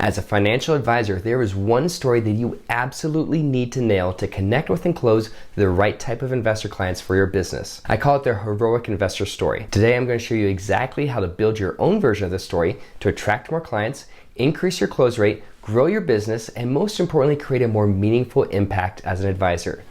As a financial advisor, there is one story that you absolutely need to nail to connect with and close the right type of investor clients for your business. I call it the heroic investor story. Today, I'm going to show you exactly how to build your own version of this story to attract more clients, increase your close rate, grow your business, and most importantly, create a more meaningful impact as an advisor.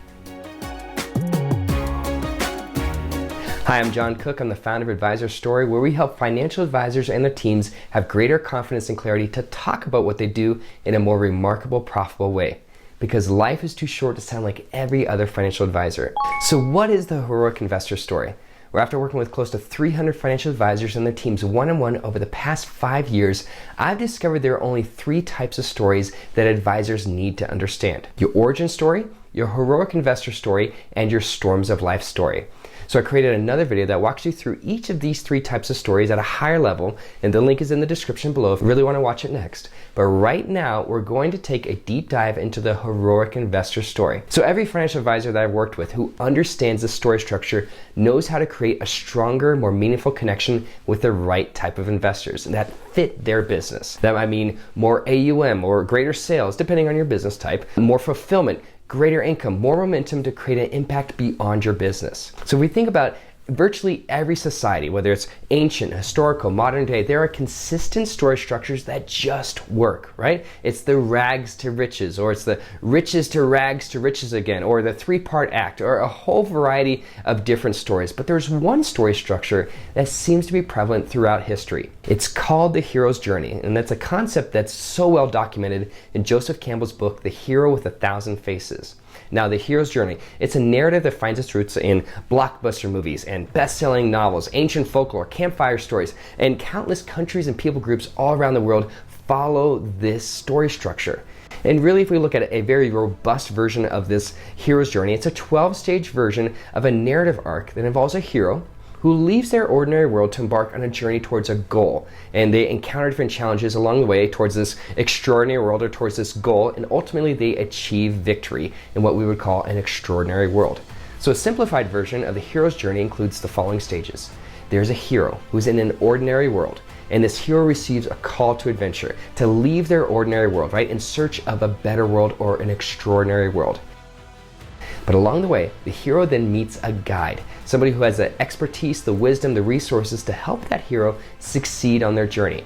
Hi, I'm John Cook. I'm the founder of Advisor Story, where we help financial advisors and their teams have greater confidence and clarity to talk about what they do in a more remarkable, profitable way. Because life is too short to sound like every other financial advisor. So what is the heroic investor story? Well, after working with close to 300 financial advisors and their teams one-on-one over the past 5 years, I've discovered there are only 3 types of stories that advisors need to understand: your origin story, your heroic investor story, and your storms of life story. So I created another video that walks you through each of these 3 types of stories at a higher level, and the link is in the description below if you really want to watch it next. But right now, we're going to take a deep dive into the heroic investor story. So every financial advisor that I've worked with who understands the story structure knows how to create a stronger, more meaningful connection with the right type of investors that fit their business. That might mean more AUM or greater sales, depending on your business type, more fulfillment, greater income, more momentum to create an impact beyond your business. So if we think about virtually every society, whether it's ancient, historical, modern day, there are consistent story structures that just work, right? It's the rags to riches, or it's the riches to rags to riches again, or the 3-part act, or a whole variety of different stories. But there's one story structure that seems to be prevalent throughout history. It's called the hero's journey, and that's a concept that's so well documented in Joseph Campbell's book, The Hero with 1,000 Faces. Now, the hero's journey, it's a narrative that finds its roots in blockbuster movies and best-selling novels, ancient folklore, campfire stories, and countless countries and people groups all around the world follow this story structure. And really, if we look at a very robust version of this hero's journey, it's a 12-stage version of a narrative arc that involves a hero who leaves their ordinary world to embark on a journey towards a goal. And they encounter different challenges along the way towards this extraordinary world or towards this goal, and ultimately they achieve victory in what we would call an extraordinary world. So a simplified version of the hero's journey includes the following stages. There's a hero who's in an ordinary world, and this hero receives a call to adventure, to leave their ordinary world, right, in search of a better world or an extraordinary world. But along the way, the hero then meets a guide, somebody who has the expertise, the wisdom, the resources to help that hero succeed on their journey.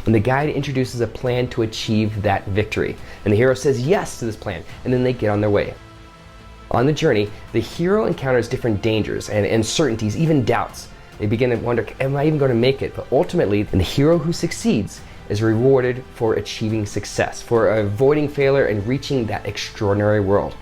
And the guide introduces a plan to achieve that victory. And the hero says yes to this plan, and then they get on their way. On the journey, the hero encounters different dangers and uncertainties, even doubts. They begin to wonder, am I even going to make it? But ultimately, the hero who succeeds is rewarded for achieving success, for avoiding failure and reaching that extraordinary world.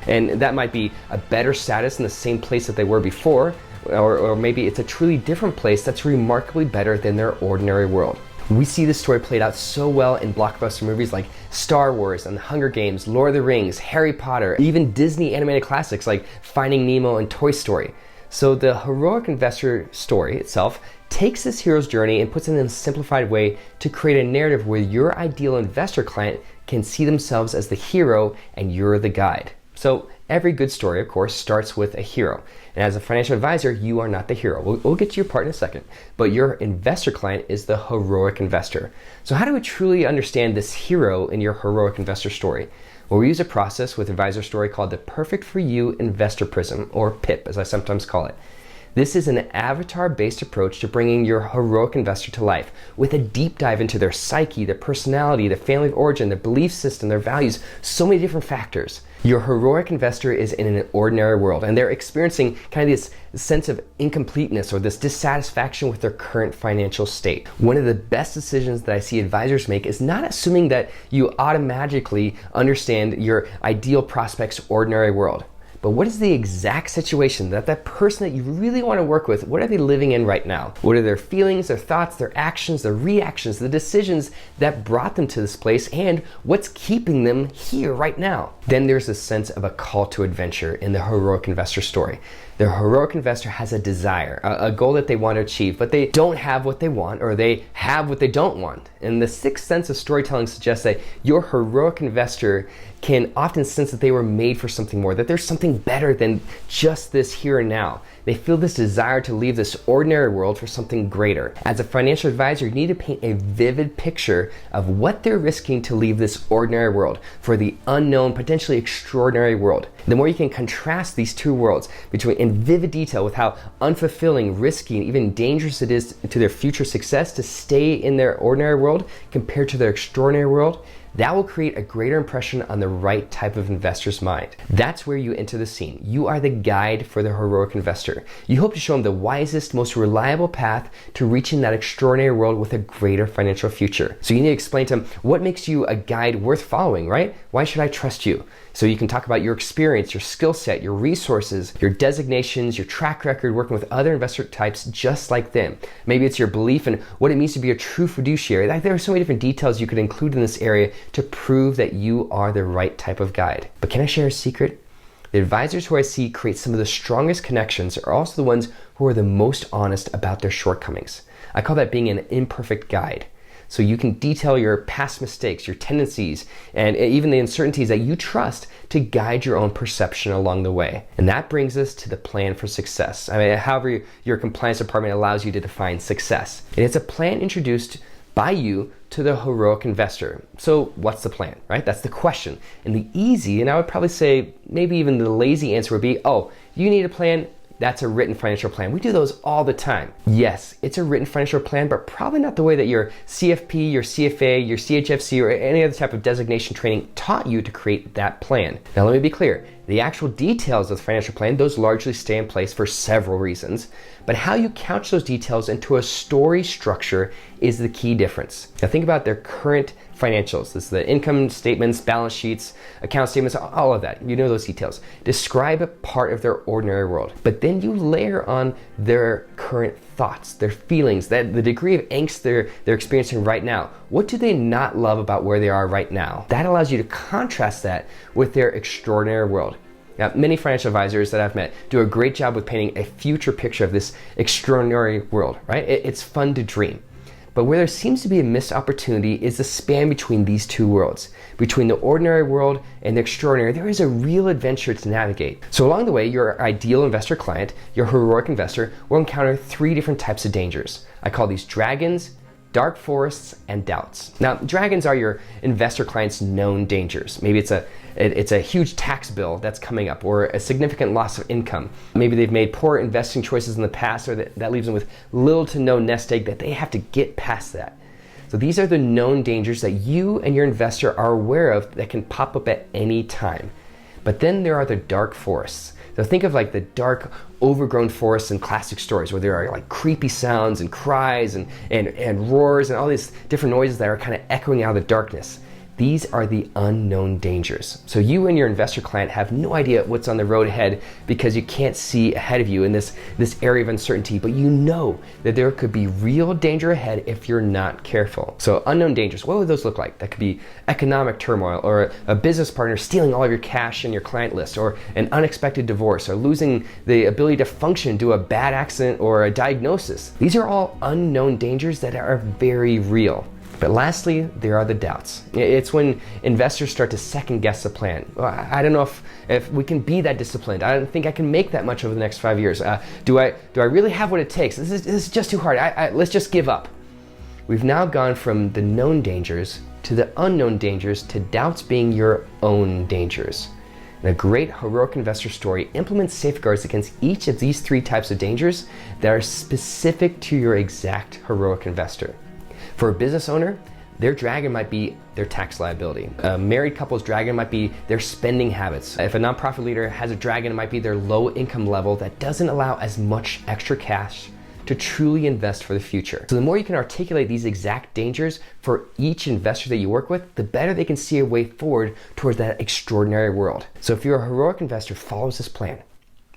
And that might be a better status in the same place that they were before, or maybe it's a truly different place that's remarkably better than their ordinary world. We see this story played out so well in blockbuster movies like Star Wars and The Hunger Games, Lord of the Rings, Harry Potter, even Disney animated classics like Finding Nemo and Toy Story. So the heroic investor story itself takes this hero's journey and puts it in a simplified way to create a narrative where your ideal investor client can see themselves as the hero and you're the guide. So every good story, of course, starts with a hero. And as a financial advisor, you are not the hero. We'll get to your part in a second. But your investor client is the heroic investor. So how do we truly understand this hero in your heroic investor story? Well, we use a process with Advisor Story called the Perfect for You Investor Prism, or PIP, as I sometimes call it. This is an avatar-based approach to bringing your heroic investor to life with a deep dive into their psyche, their personality, their family of origin, their belief system, their values, so many different factors. Your heroic investor is in an ordinary world, and they're experiencing kind of this sense of incompleteness or this dissatisfaction with their current financial state. One of the best decisions that I see advisors make is not assuming that you automatically understand your ideal prospect's ordinary world. But what is the exact situation that person that you really want to work with, what are they living in right now? What are their feelings, their thoughts, their actions, their reactions, the decisions that brought them to this place, and what's keeping them here right now? Then there's a sense of a call to adventure in the heroic investor story. The heroic investor has a desire, a goal that they want to achieve, but they don't have what they want, or they have what they don't want. And the sixth sense of storytelling suggests that your heroic investor can often sense that they were made for something more, that there's something better than just this here and now. They feel this desire to leave this ordinary world for something greater. As a financial advisor, you need to paint a vivid picture of what they're risking to leave this ordinary world for the unknown, potentially extraordinary world. The more you can contrast these two worlds in vivid detail with how unfulfilling, risky, and even dangerous it is to their future success to stay in their ordinary world compared to their extraordinary world, that will create a greater impression on the right type of investor's mind. That's where you enter the scene. You are the guide for the heroic investor. You hope to show him the wisest, most reliable path to reaching that extraordinary world with a greater financial future. So you need to explain to him what makes you a guide worth following, right? Why should I trust you? So you can talk about your experience, your skill set, your resources, your designations, your track record working with other investor types just like them. Maybe it's your belief in what it means to be a true fiduciary. There are so many different details you could include in this area to prove that you are the right type of guide. But can I share a secret? The advisors who I see create some of the strongest connections are also the ones who are the most honest about their shortcomings. I call that being an imperfect guide. So you can detail your past mistakes, your tendencies, and even the uncertainties that you trust to guide your own perception along the way. And that brings us to the plan for success. However your compliance department allows you to define success. And it's a plan introduced by you to the heroic investor. So what's the plan, right? That's the question. And the easy, and I would probably say maybe even the lazy answer would be, oh, you need a plan. That's a written financial plan. We do those all the time. Yes, it's a written financial plan, but probably not the way that your CFP, your CFA, your CHFC, or any other type of designation training taught you to create that plan. Now, let me be clear. The actual details of the financial plan, those largely stay in place for several reasons, but how you couch those details into a story structure is the key difference. Now think about their current financials. This is the income statements, balance sheets, account statements, all of that. You know those details. Describe a part of their ordinary world, but then you layer on their current thoughts, their feelings, the degree of angst they're experiencing right now. What do they not love about where they are right now? That allows you to contrast that with their extraordinary world. Now, many financial advisors that I've met do a great job with painting a future picture of this extraordinary world, right? It's fun to dream. But where there seems to be a missed opportunity is the span between these two worlds. Between the ordinary world and the extraordinary, there is a real adventure to navigate. So along the way, your ideal investor client, your heroic investor, will encounter three different types of dangers. I call these dragons, dark forests, and doubts. Now, dragons are your investor client's known dangers. Maybe it's a huge tax bill that's coming up, or a significant loss of income. Maybe they've made poor investing choices in the past, or that leaves them with little to no nest egg that they have to get past that. So these are the known dangers that you and your investor are aware of that can pop up at any time. But then there are the dark forests. So think of like the dark, overgrown forests in classic stories where there are like creepy sounds and cries and roars and all these different noises that are kind of echoing out of the darkness. These are the unknown dangers. So you and your investor client have no idea what's on the road ahead because you can't see ahead of you in this area of uncertainty, but you know that there could be real danger ahead if you're not careful. So unknown dangers, what would those look like? That could be economic turmoil, or a business partner stealing all of your cash in your client list, or an unexpected divorce, or losing the ability to function due to a bad accident or a diagnosis. These are all unknown dangers that are very real. But lastly, there are the doubts. It's when investors start to second guess the plan. I don't know if we can be that disciplined. I don't think I can make that much over the next 5 years. Do I really have what it takes? This is just too hard. Let's just give up. We've now gone from the known dangers to the unknown dangers to doubts being your own dangers. And a great heroic investor story implements safeguards against each of these three types of dangers that are specific to your exact heroic investor. For a business owner, their dragon might be their tax liability. A married couple's dragon might be their spending habits. If a nonprofit leader has a dragon, it might be their low income level that doesn't allow as much extra cash to truly invest for the future. So the more you can articulate these exact dangers for each investor that you work with, the better they can see a way forward towards that extraordinary world. So if your heroic investor follows this plan,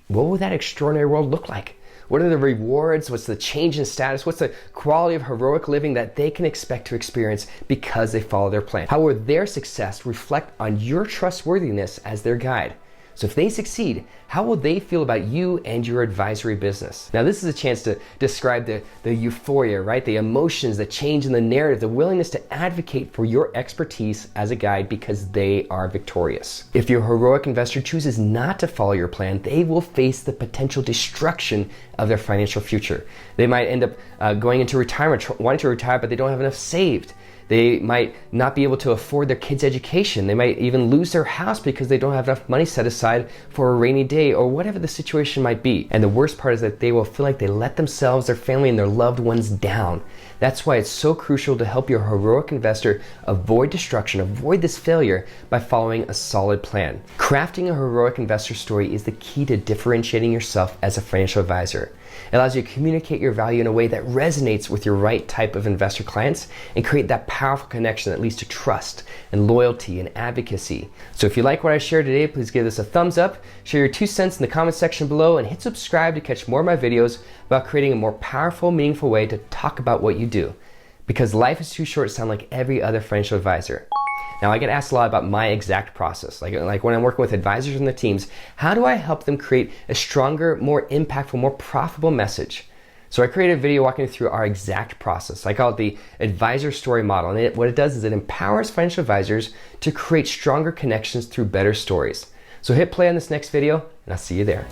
what will that extraordinary world look like? What are the rewards? What's the change in status? What's the quality of heroic living that they can expect to experience because they follow their plan? How will their success reflect on your trustworthiness as their guide? So if they succeed, how will they feel about you and your advisory business? Now, this is a chance to describe the euphoria, right? The emotions, the change in the narrative, the willingness to advocate for your expertise as a guide because they are victorious. If your heroic investor chooses not to follow your plan, they will face the potential destruction of their financial future. They might end up going into retirement, wanting to retire, but they don't have enough saved. They might not be able to afford their kids' education. They might even lose their house because they don't have enough money set aside for a rainy day or whatever the situation might be. And the worst part is that they will feel like they let themselves, their family, and their loved ones down. That's why it's so crucial to help your heroic investor avoid destruction, avoid this failure by following a solid plan. Crafting a heroic investor story is the key to differentiating yourself as a financial advisor. It allows you to communicate your value in a way that resonates with your right type of investor clients and create that powerful connection that leads to trust and loyalty and advocacy. So if you like what I shared today, please give this a thumbs up, share your 2 cents in the comment section below, and hit subscribe to catch more of my videos about creating a more powerful, meaningful way to talk about what you do. Because life is too short to sound like every other financial advisor. Now, I get asked a lot about my exact process. Like when I'm working with advisors and their teams, how do I help them create a stronger, more impactful, more profitable message? So I created a video walking you through our exact process. I call it the advisor story model. And what it does is it empowers financial advisors to create stronger connections through better stories. So hit play on this next video, and I'll see you there.